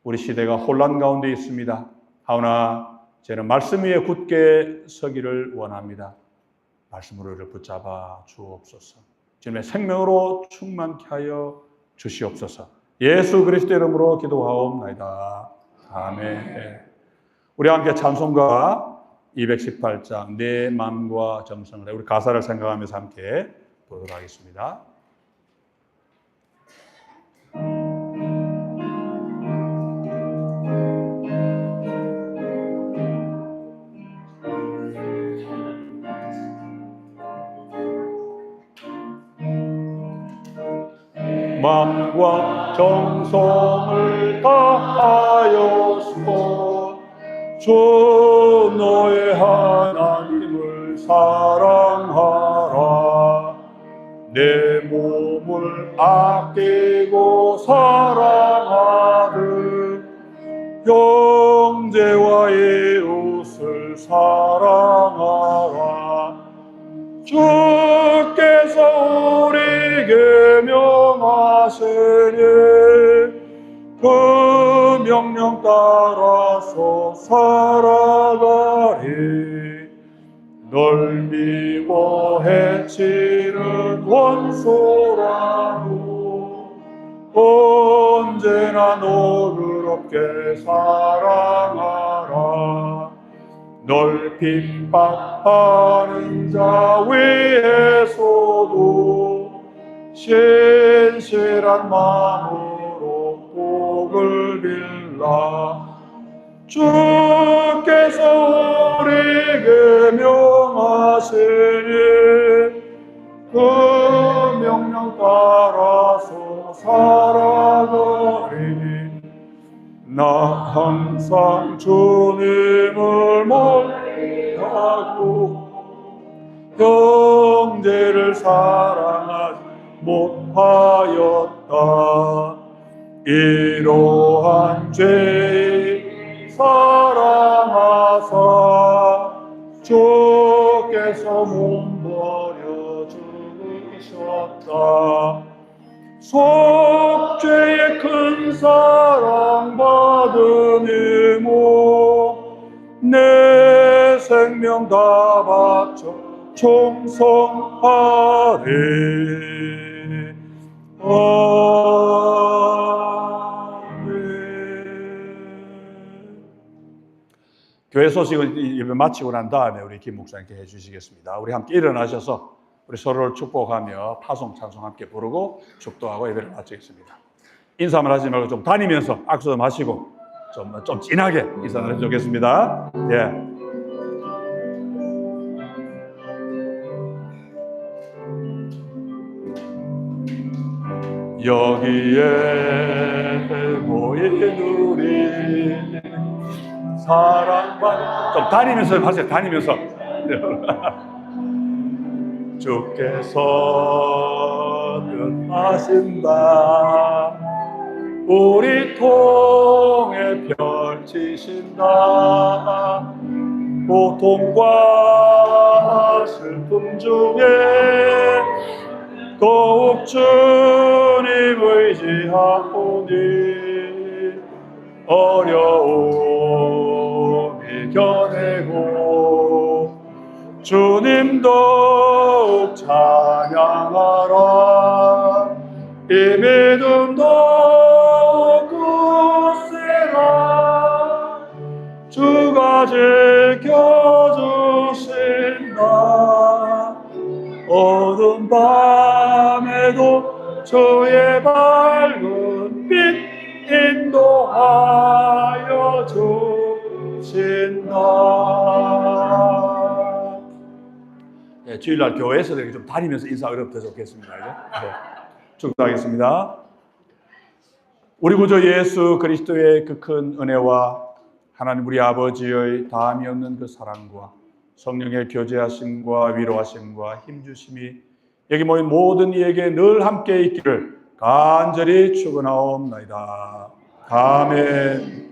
우리 시대가 혼란 가운데 있습니다. 하오나 저는 말씀 위에 굳게 서기를 원합니다. 말씀으로 우리를 붙잡아 주옵소서. 주님의 생명으로 충만케 하여 주시옵소서. 예수 그리스도 이름으로 기도하옵나이다. 아멘. 우리 함께 찬송가 218장 내 마음과 정성을 우리 가사를 생각하면서 함께 보도록 하겠습니다. 마음과 정성을 다하여서 주 너의 하나님을 사랑하라. 내 몸을 아끼고 사랑하듯 형제와 이웃을 사랑하라. 주께서 우리에게 명하시니 그 명령 따라서 살아가리. 널 미워해치는 원수라도 언제나 너그럽게 사랑하라. 널 핍박하는 자 위에서도 신실한 마음으로 복을 빌라. 주께서 우리에게 명하시니 그 명령 따라서 살아가리. 나 항상 주님을 멀리하고 형제를 사랑하지 못하였다. 이러한 죄 사랑 주께서 몸버려 죽으셨다. 속죄의 큰 사랑 받으니모 내 생명 다 바쳐 충성하리. 교회 소식을 예배 마치고 난 다음에 우리 김 목사님께 해주시겠습니다. 우리 함께 일어나셔서 우리 서로를 축복하며 파송 찬송 함께 부르고 축도하고 예배를 마치겠습니다. 인사만 하지 말고 좀 다니면서 악수 좀 하시고 좀 진하게 인사를 해주겠습니다. 예. 여기에 모인 우리 사랑받 좀 다니면서 하세요. 다니면서 주께서 뜻하신다. 우리 통해 펼치신다. 고통과 슬픔 중에 더욱 주님 의지하오니 어려움 이겨내고 주님 더욱 찬양하라. 이 믿음 더욱 굳세라. 주가 지켜주신다. 어두운 밤에도 주의 밝은 빛 인도하여 주신다. 네, 주일날 교회에서 이렇게 좀 다니면서 인사하면 더 좋겠습니다. 네, 축도하겠습니다. 우리 구주 예수 그리스도의 그 큰 은혜와 하나님 우리 아버지의 다함이 없는 그 사랑과 성령의 교제하심과 위로하심과 힘주심이 여기 모인 모든 이에게 늘 함께 있기를 간절히 축원하옵나이다. 아멘.